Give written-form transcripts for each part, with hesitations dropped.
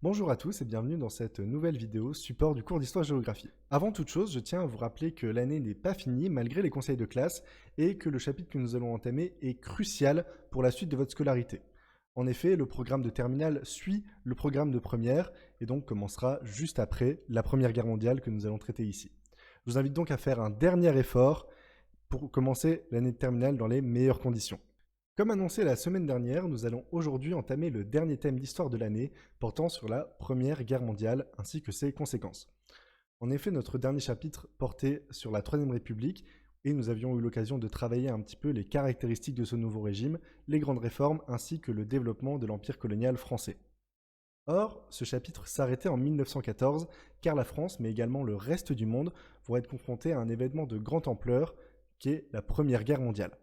Bonjour à tous et bienvenue dans cette nouvelle vidéo support du cours d'histoire-géographie. Avant toute chose, je tiens à vous rappeler que l'année n'est pas finie malgré les conseils de classe et que le chapitre que nous allons entamer est crucial pour la suite de votre scolarité. En effet, le programme de terminale suit le programme de première et donc commencera juste après la Première Guerre mondiale que nous allons traiter ici. Je vous invite donc à faire un dernier effort pour commencer l'année de terminale dans les meilleures conditions. Comme annoncé la semaine dernière, nous allons aujourd'hui entamer le dernier thème d'histoire de l'année portant sur la Première Guerre mondiale ainsi que ses conséquences. En effet, notre dernier chapitre portait sur la Troisième République et nous avions eu l'occasion de travailler un petit peu les caractéristiques de ce nouveau régime, les grandes réformes ainsi que le développement de l'empire colonial français. Or, ce chapitre s'arrêtait en 1914 car la France, mais également le reste du monde, vont être confrontés à un événement de grande ampleur qui est la Première Guerre mondiale.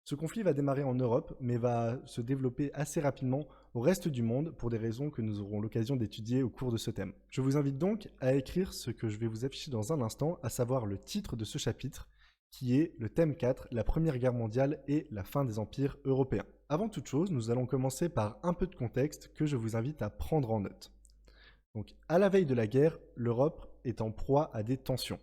Ce conflit va démarrer en Europe, mais va se développer assez rapidement au reste du monde pour des raisons que nous aurons l'occasion d'étudier au cours de ce thème. Je vous invite donc à écrire ce que je vais vous afficher dans un instant, à savoir le titre de ce chapitre, qui est le thème 4, la Première Guerre mondiale et la fin des empires européens. Avant toute chose, nous allons commencer par un peu de contexte que je vous invite à prendre en note. Donc, à la veille de la guerre, l'Europe est en proie à des tensions.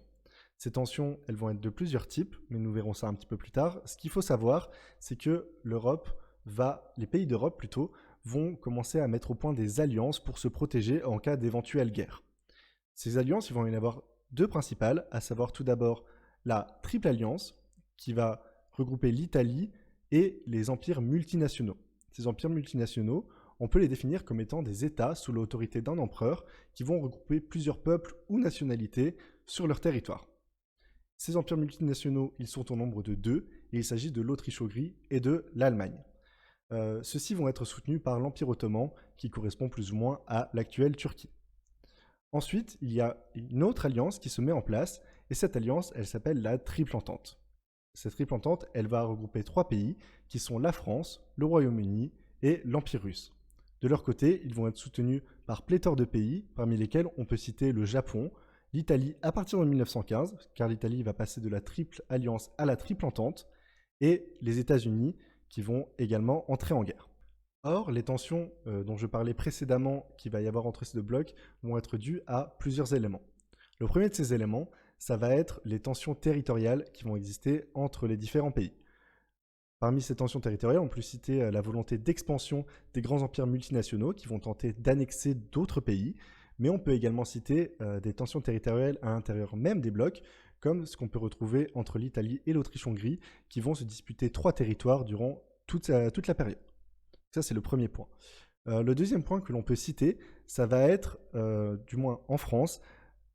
Ces tensions, elles vont être de plusieurs types, mais nous verrons ça un petit peu plus tard. Ce qu'il faut savoir, c'est que les pays d'Europe plutôt, vont commencer à mettre au point des alliances pour se protéger en cas d'éventuelle guerre. Ces alliances, il va y en avoir deux principales, à savoir tout d'abord la Triple Alliance, qui va regrouper l'Italie et les empires multinationaux. Ces empires multinationaux, on peut les définir comme étant des États sous l'autorité d'un empereur qui vont regrouper plusieurs peuples ou nationalités sur leur territoire. Ces empires multinationaux, ils sont au nombre de deux, et il s'agit de l'Autriche-Hongrie et de l'Allemagne. Ceux-ci vont être soutenus par l'Empire ottoman, qui correspond plus ou moins à l'actuelle Turquie. Ensuite, il y a une autre alliance qui se met en place, et cette alliance, elle s'appelle la Triple Entente. Cette Triple Entente, elle va regrouper trois pays, qui sont la France, le Royaume-Uni et l'Empire russe. De leur côté, ils vont être soutenus par pléthore de pays, parmi lesquels on peut citer le Japon, l'Italie à partir de 1915, car l'Italie va passer de la Triple Alliance à la Triple Entente, et les États-Unis qui vont également entrer en guerre. Or, les tensions dont je parlais précédemment qu'il va y avoir entre ces deux blocs vont être dues à plusieurs éléments. Le premier de ces éléments, ça va être les tensions territoriales qui vont exister entre les différents pays. Parmi ces tensions territoriales, on peut citer la volonté d'expansion des grands empires multinationaux qui vont tenter d'annexer d'autres pays, mais on peut également citer des tensions territoriales à l'intérieur même des blocs, comme ce qu'on peut retrouver entre l'Italie et l'Autriche-Hongrie, qui vont se disputer trois territoires durant toute la période. Ça, c'est le premier point. Le deuxième point que l'on peut citer, ça va être, du moins en France,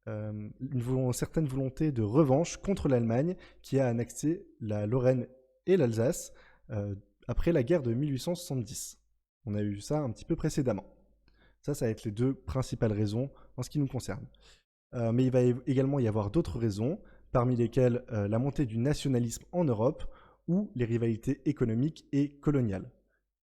une certaine volonté de revanche contre l'Allemagne qui a annexé la Lorraine et l'Alsace après la guerre de 1870. On a eu ça un petit peu précédemment. Ça va être les deux principales raisons en ce qui nous concerne. Mais il va également y avoir d'autres raisons, parmi lesquelles la montée du nationalisme en Europe ou les rivalités économiques et coloniales.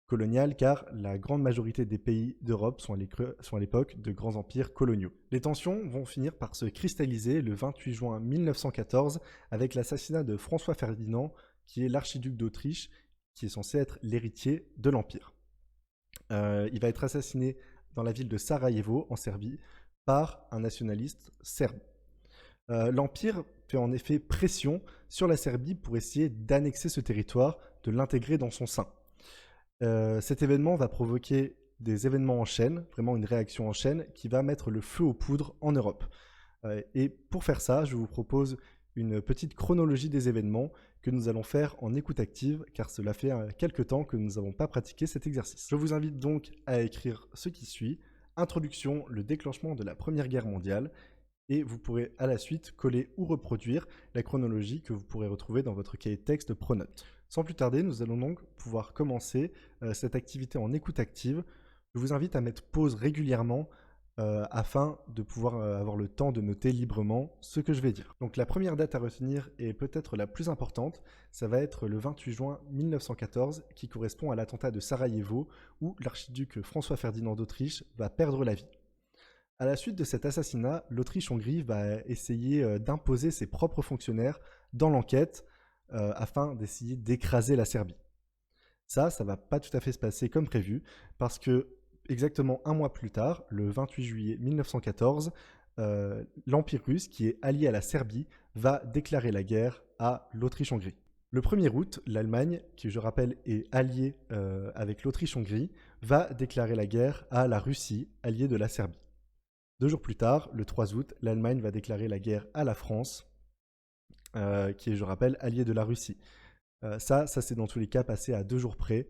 Coloniales car la grande majorité des pays d'Europe sont à l'époque de grands empires coloniaux. Les tensions vont finir par se cristalliser le 28 juin 1914 avec l'assassinat de François Ferdinand, qui est l'archiduc d'Autriche, qui est censé être l'héritier de l'Empire. Il va être assassiné dans la ville de Sarajevo, en Serbie, par un nationaliste serbe. L'Empire fait en effet pression sur la Serbie pour essayer d'annexer ce territoire, de l'intégrer dans son sein. Cet événement va provoquer des événements en chaîne, vraiment une réaction en chaîne, qui va mettre le feu aux poudres en Europe. Et pour faire ça, je vous propose une petite chronologie des événements que nous allons faire en écoute active, car cela fait quelque temps que nous n'avons pas pratiqué cet exercice. Je vous invite donc à écrire ce qui suit. Introduction, le déclenchement de la Première Guerre mondiale, et vous pourrez à la suite coller ou reproduire la chronologie que vous pourrez retrouver dans votre cahier de texte Pronote. Sans plus tarder, nous allons donc pouvoir commencer cette activité en écoute active. Je vous invite à mettre pause régulièrement afin de pouvoir avoir le temps de noter librement ce que je vais dire. Donc la première date à retenir et peut-être la plus importante, ça va être le 28 juin 1914 qui correspond à l'attentat de Sarajevo où l'archiduc François Ferdinand d'Autriche va perdre la vie. À la suite de cet assassinat, l'Autriche-Hongrie va essayer d'imposer ses propres fonctionnaires dans l'enquête afin d'essayer d'écraser la Serbie. Ça va pas tout à fait se passer comme prévu parce que Exactement un mois plus tard, le 28 juillet 1914, l'Empire russe, qui est allié à la Serbie, va déclarer la guerre à l'Autriche-Hongrie. Le 1er août, l'Allemagne, qui je rappelle est alliée avec l'Autriche-Hongrie, va déclarer la guerre à la Russie, alliée de la Serbie. 2 jours plus tard, le 3 août, l'Allemagne va déclarer la guerre à la France, qui est, je rappelle, alliée de la Russie. Ça c'est dans tous les cas passé à 2 jours près,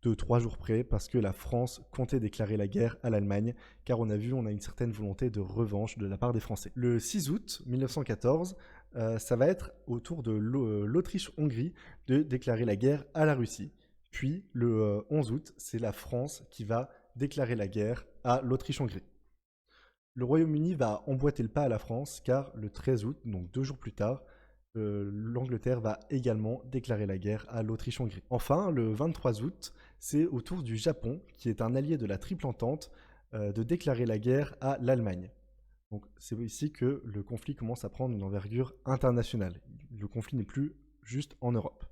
2-3 jours près, parce que la France comptait déclarer la guerre à l'Allemagne, car on a vu, on a une certaine volonté de revanche de la part des Français. Le 6 août 1914, ça va être au tour de l'Autriche-Hongrie de déclarer la guerre à la Russie. Puis le 11 août, c'est la France qui va déclarer la guerre à l'Autriche-Hongrie. Le Royaume-Uni va emboîter le pas à la France, car le 13 août, donc 2 jours plus tard, l'Angleterre va également déclarer la guerre à l'Autriche-Hongrie. Enfin, le 23 août, c'est au tour du Japon, qui est un allié de la Triple Entente, de déclarer la guerre à l'Allemagne. Donc c'est ici que le conflit commence à prendre une envergure internationale. Le conflit n'est plus juste en Europe.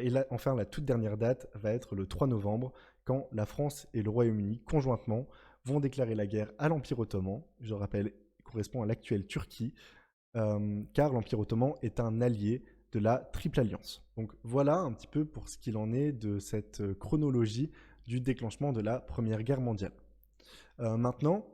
Et là, enfin, la toute dernière date va être le 3 novembre, quand la France et le Royaume-Uni, conjointement, vont déclarer la guerre à l'Empire ottoman. Je rappelle, il correspond à l'actuelle Turquie, car l'Empire ottoman est un allié de la Triple Alliance. Donc voilà un petit peu pour ce qu'il en est de cette chronologie du déclenchement de la Première Guerre mondiale. Maintenant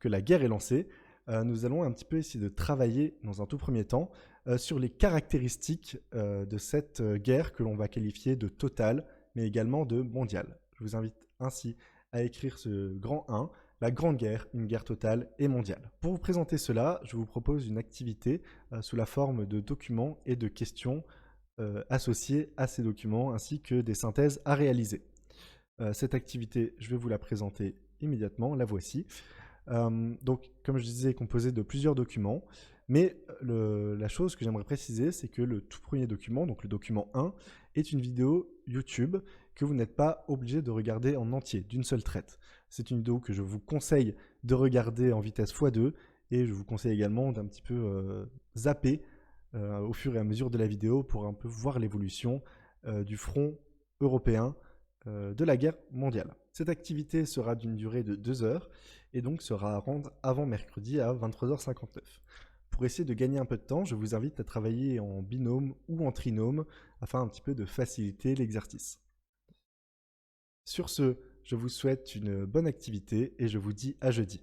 que la guerre est lancée, nous allons un petit peu essayer de travailler dans un tout premier temps sur les caractéristiques de cette guerre que l'on va qualifier de totale, mais également de mondiale. Je vous invite ainsi à écrire ce grand 1, la Grande Guerre, une guerre totale et mondiale. Pour vous présenter cela, je vous propose une activité sous la forme de documents et de questions associées à ces documents, ainsi que des synthèses à réaliser. Cette activité, je vais vous la présenter immédiatement, la voici. Donc, comme je disais, composée de plusieurs documents, mais la chose que j'aimerais préciser, c'est que le tout premier document, donc le document 1, est une vidéo YouTube que vous n'êtes pas obligé de regarder en entier, d'une seule traite. C'est une vidéo que je vous conseille de regarder en vitesse x2, et je vous conseille également d'un petit peu zapper au fur et à mesure de la vidéo pour un peu voir l'évolution du front européen de la guerre mondiale. Cette activité sera d'une durée de 2 heures et donc sera à rendre avant mercredi à 23h59. Pour essayer de gagner un peu de temps, je vous invite à travailler en binôme ou en trinôme afin un petit peu de faciliter l'exercice. Sur ce, je vous souhaite une bonne activité et je vous dis à jeudi.